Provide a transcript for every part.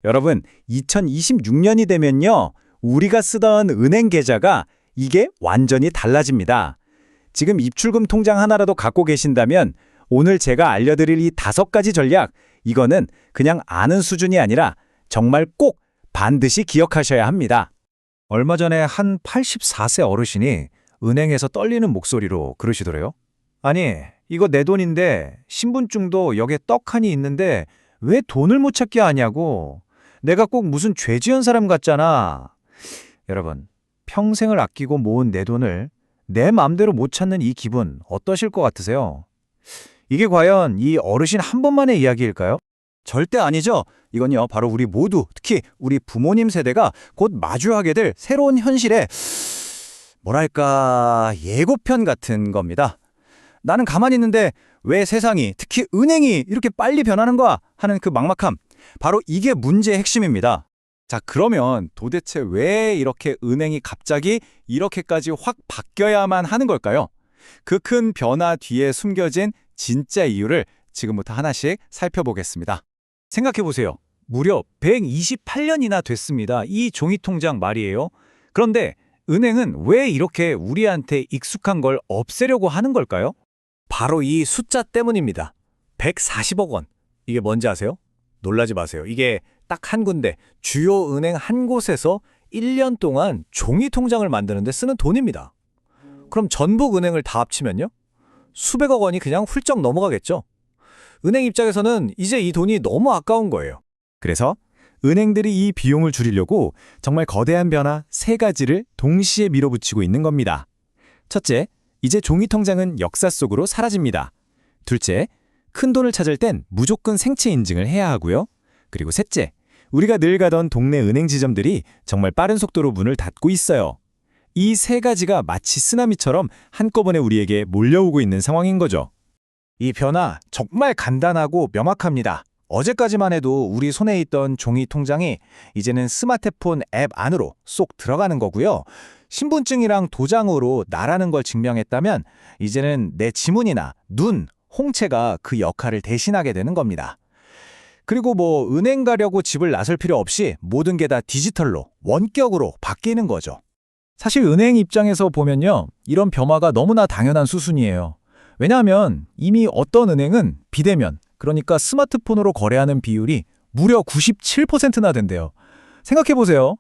여러분, 2026년이 되면요, 우리가 쓰던 은행 계좌가 이게 완전히 달라집니다. 지금 입출금 통장 하나라도 갖고 계신다면 오늘 제가 알려드릴 이 5가지 전략, 이거는 그냥 아는 수준이 아니라 정말 꼭 반드시 기억하셔야 합니다. 얼마 전에 한 84세 어르신이 은행에서 떨리는 목소리로 그러시더래요. 아니, 이거 내 돈인데 신분증도 여기에 떡하니 있는데 왜 돈을 못 찾게 하냐고. 내가 꼭 무슨 죄 지은 사람 같잖아. 여러분, 평생을 아끼고 모은 내 돈을 내 맘대로 못 찾는 이 기분 어떠실 것 같으세요? 이게 과연 이 어르신 한 번만의 이야기일까요? 절대 아니죠. 이건요, 바로 우리 모두, 특히 우리 부모님 세대가 곧 마주하게 될 새로운 현실의 뭐랄까, 예고편 같은 겁니다. 나는 가만히 있는데 왜 세상이, 특히 은행이 이렇게 빨리 변하는 거야? 하는 그 막막함. 바로 이게 문제의 핵심입니다. 자, 그러면 도대체 왜 이렇게 은행이 갑자기 이렇게까지 확 바뀌어야만 하는 걸까요? 그 큰 변화 뒤에 숨겨진 진짜 이유를 지금부터 하나씩 살펴보겠습니다. 생각해보세요. 무려 128년이나 됐습니다. 이 종이통장 말이에요. 그런데 은행은 왜 이렇게 우리한테 익숙한 걸 없애려고 하는 걸까요? 바로 이 숫자 때문입니다. 140억 원. 이게 뭔지 아세요? 놀라지 마세요. 이게 딱 한 군데, 주요 은행 한 곳에서 1년 동안 종이통장을 만드는데 쓰는 돈입니다. 그럼 전북 은행을 다 합치면요? 수백억 원이 그냥 훌쩍 넘어가겠죠? 은행 입장에서는 이제 이 돈이 너무 아까운 거예요. 그래서 은행들이 이 비용을 줄이려고 정말 거대한 변화 3가지를 동시에 밀어붙이고 있는 겁니다. 첫째, 이제 종이통장은 역사 속으로 사라집니다. 둘째, 큰 돈을 찾을 땐 무조건 생체 인증을 해야 하고요. 그리고 셋째, 우리가 늘 가던 동네 은행 지점들이 정말 빠른 속도로 문을 닫고 있어요. 이 3가지가 마치 쓰나미처럼 한꺼번에 우리에게 몰려오고 있는 상황인 거죠. 이 변화 정말 간단하고 명확합니다. 어제까지만 해도 우리 손에 있던 종이 통장이 이제는 스마트폰 앱 안으로 쏙 들어가는 거고요. 신분증이랑 도장으로 나라는 걸 증명했다면 이제는 내 지문이나 눈, 홍채가 그 역할을 대신하게 되는 겁니다. 그리고 은행 가려고 집을 나설 필요 없이 모든 게 다 디지털로, 원격으로 바뀌는 거죠. 사실 은행 입장에서 보면요, 이런 변화가 너무나 당연한 수순이에요. 왜냐하면 이미 어떤 은행은 비대면, 그러니까 스마트폰으로 거래하는 비율이 무려 97%나 된대요. 생각해보세요.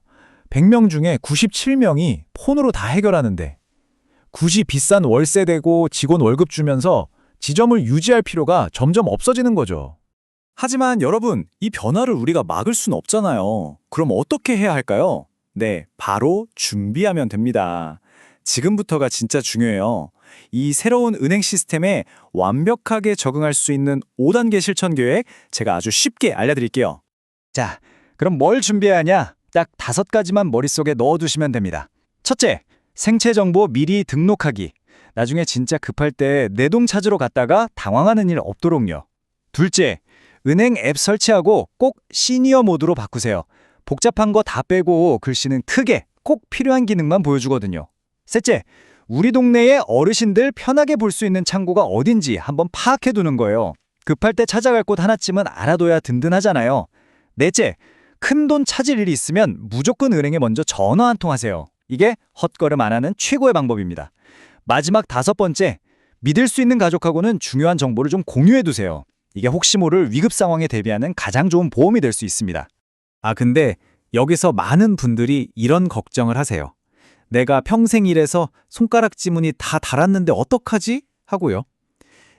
100명 중에 97명이 폰으로 다 해결하는데 굳이 비싼 월세 내고 직원 월급 주면서 지점을 유지할 필요가 점점 없어지는 거죠. 하지만 여러분, 이 변화를 우리가 막을 순 없잖아요. 그럼 어떻게 해야 할까요? 네, 바로 준비하면 됩니다. 지금부터가 진짜 중요해요. 이 새로운 은행 시스템에 완벽하게 적응할 수 있는 5단계 실천 계획 제가 아주 쉽게 알려드릴게요. 자, 그럼 뭘 준비해야 하냐? 딱 5가지만 머릿속에 넣어두시면 됩니다. 첫째, 생체 정보 미리 등록하기. 나중에 진짜 급할 때 내 돈 찾으러 갔다가 당황하는 일 없도록요. 둘째, 은행 앱 설치하고 꼭 시니어 모드로 바꾸세요. 복잡한 거 다 빼고 글씨는 크게 꼭 필요한 기능만 보여주거든요. 셋째, 우리 동네에 어르신들 편하게 볼 수 있는 창구가 어딘지 한번 파악해두는 거예요. 급할 때 찾아갈 곳 하나쯤은 알아둬야 든든하잖아요. 넷째, 큰 돈 찾을 일이 있으면 무조건 은행에 먼저 전화 한 통 하세요. 이게 헛걸음 안 하는 최고의 방법입니다. 마지막 5번째, 믿을 수 있는 가족하고는 중요한 정보를 좀 공유해두세요. 이게 혹시 모를 위급 상황에 대비하는 가장 좋은 보험이 될 수 있습니다. 근데 여기서 많은 분들이 이런 걱정을 하세요. 내가 평생 일해서 손가락 지문이 다 닳았는데 어떡하지? 하고요.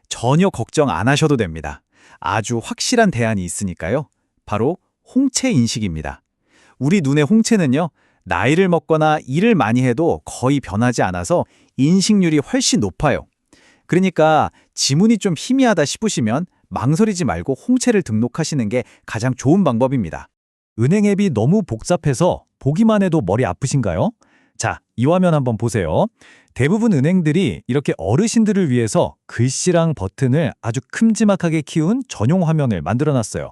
전혀 걱정 안 하셔도 됩니다. 아주 확실한 대안이 있으니까요. 바로 홍채 인식입니다. 우리 눈의 홍채는요, 나이를 먹거나 일을 많이 해도 거의 변하지 않아서 인식률이 훨씬 높아요. 그러니까 지문이 좀 희미하다 싶으시면 망설이지 말고 홍채를 등록하시는 게 가장 좋은 방법입니다. 은행 앱이 너무 복잡해서 보기만 해도 머리 아프신가요? 자, 이 화면 한번 보세요. 대부분 은행들이 이렇게 어르신들을 위해서 글씨랑 버튼을 아주 큼지막하게 키운 전용 화면을 만들어놨어요.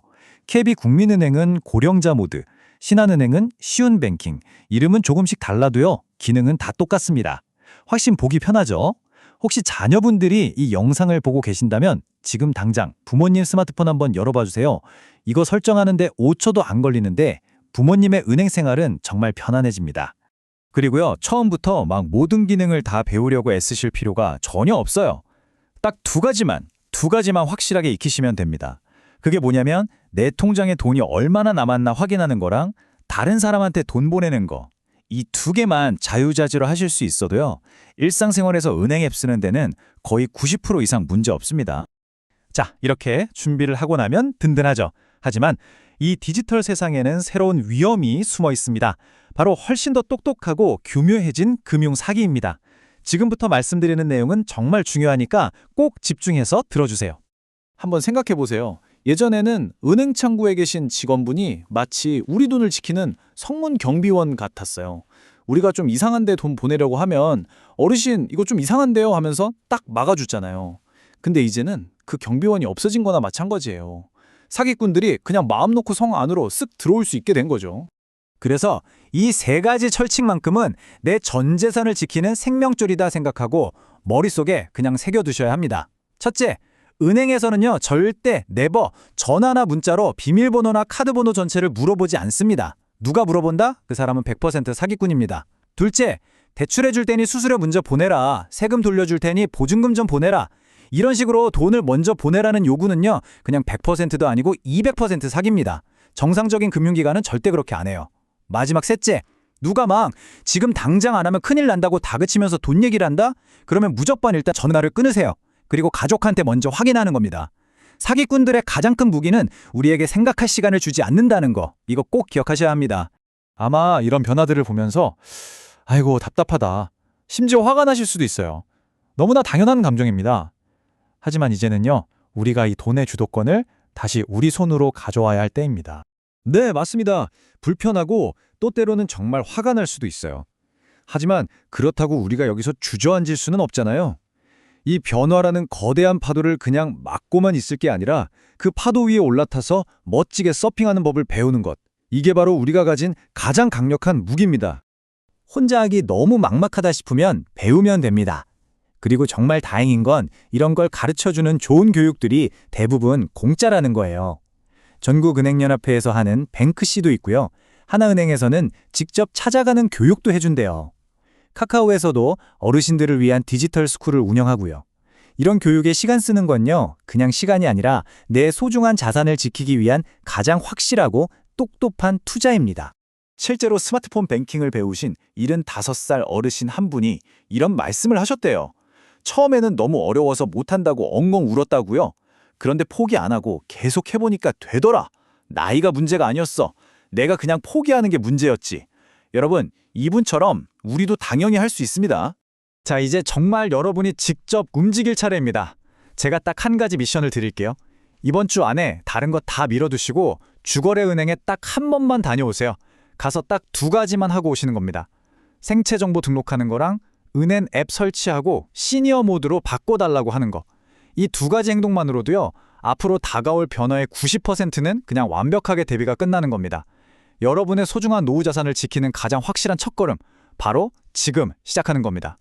KB국민은행은 고령자 모드, 신한은행은 쉬운 뱅킹, 이름은 조금씩 달라도요, 기능은 다 똑같습니다. 훨씬 보기 편하죠? 혹시 자녀분들이 이 영상을 보고 계신다면 지금 당장 부모님 스마트폰 한번 열어봐 주세요. 이거 설정하는데 5초도 안 걸리는데 부모님의 은행 생활은 정말 편안해집니다. 그리고요, 처음부터 막 모든 기능을 다 배우려고 애쓰실 필요가 전혀 없어요. 딱 두 가지만 확실하게 익히시면 됩니다. 그게 뭐냐면 내 통장에 돈이 얼마나 남았나 확인하는 거랑 다른 사람한테 돈 보내는 거. 이 두 개만 자유자재로 하실 수 있어도요, 일상생활에서 은행 앱 쓰는 데는 거의 90% 이상 문제 없습니다. 자, 이렇게 준비를 하고 나면 든든하죠. 하지만 이 디지털 세상에는 새로운 위험이 숨어 있습니다. 바로 훨씬 더 똑똑하고 교묘해진 금융 사기입니다. 지금부터 말씀드리는 내용은 정말 중요하니까 꼭 집중해서 들어주세요. 한번 생각해 보세요. 예전에는 은행 창구에 계신 직원분이 마치 우리 돈을 지키는 성문 경비원 같았어요. 우리가 좀 이상한데 돈 보내려고 하면 어르신 이거 좀 이상한데요 하면서 딱 막아줬잖아요. 근데 이제는 그 경비원이 없어진 거나 마찬가지예요. 사기꾼들이 그냥 마음 놓고 성 안으로 쓱 들어올 수 있게 된 거죠. 그래서 이 세 가지 철칙만큼은 내 전 재산을 지키는 생명줄이다 생각하고 머릿속에 그냥 새겨두셔야 합니다. 첫째, 은행에서는요, 절대 네버 전화나 문자로 비밀번호나 카드번호 전체를 물어보지 않습니다. 누가 물어본다? 그 사람은 100% 사기꾼입니다. 둘째, 대출해줄 테니 수수료 먼저 보내라. 세금 돌려줄 테니 보증금 좀 보내라. 이런 식으로 돈을 먼저 보내라는 요구는요, 그냥 100%도 아니고 200% 사기입니다. 정상적인 금융기관은 절대 그렇게 안 해요. 마지막 셋째, 누가 막 지금 당장 안 하면 큰일 난다고 다그치면서 돈 얘기를 한다? 그러면 무조건 일단 전화를 끊으세요. 그리고 가족한테 먼저 확인하는 겁니다. 사기꾼들의 가장 큰 무기는 우리에게 생각할 시간을 주지 않는다는 거. 이거 꼭 기억하셔야 합니다. 아마 이런 변화들을 보면서 아이고 답답하다. 심지어 화가 나실 수도 있어요. 너무나 당연한 감정입니다. 하지만 이제는요, 우리가 이 돈의 주도권을 다시 우리 손으로 가져와야 할 때입니다. 네, 맞습니다. 불편하고 또 때로는 정말 화가 날 수도 있어요. 하지만 그렇다고 우리가 여기서 주저앉을 수는 없잖아요. 이 변화라는 거대한 파도를 그냥 막고만 있을 게 아니라 그 파도 위에 올라타서 멋지게 서핑하는 법을 배우는 것. 이게 바로 우리가 가진 가장 강력한 무기입니다. 혼자 하기 너무 막막하다 싶으면 배우면 됩니다. 그리고 정말 다행인 건 이런 걸 가르쳐주는 좋은 교육들이 대부분 공짜라는 거예요. 전국은행연합회에서 하는 뱅크씨도 있고요. 하나은행에서는 직접 찾아가는 교육도 해준대요. 카카오에서도 어르신들을 위한 디지털 스쿨을 운영하고요. 이런 교육에 시간 쓰는 건요, 그냥 시간이 아니라 내 소중한 자산을 지키기 위한 가장 확실하고 똑똑한 투자입니다. 실제로 스마트폰 뱅킹을 배우신 75살 어르신 한 분이 이런 말씀을 하셨대요. 처음에는 너무 어려워서 못한다고 엉엉 울었다고요. 그런데 포기 안 하고 계속 해보니까 되더라. 나이가 문제가 아니었어. 내가 그냥 포기하는 게 문제였지. 여러분, 이분처럼 우리도 당연히 할 수 있습니다. 자, 이제 정말 여러분이 직접 움직일 차례입니다. 제가 딱 한 가지 미션을 드릴게요. 이번 주 안에 다른 거 다 밀어두시고 주거래은행에 딱 한 번만 다녀오세요. 가서 딱 두 가지만 하고 오시는 겁니다. 생체 정보 등록하는 거랑 은행 앱 설치하고 시니어 모드로 바꿔달라고 하는 거. 이 두 가지 행동만으로도요, 앞으로 다가올 변화의 90%는 그냥 완벽하게 대비가 끝나는 겁니다. 여러분의 소중한 노후 자산을 지키는 가장 확실한 첫걸음, 바로 지금 시작하는 겁니다.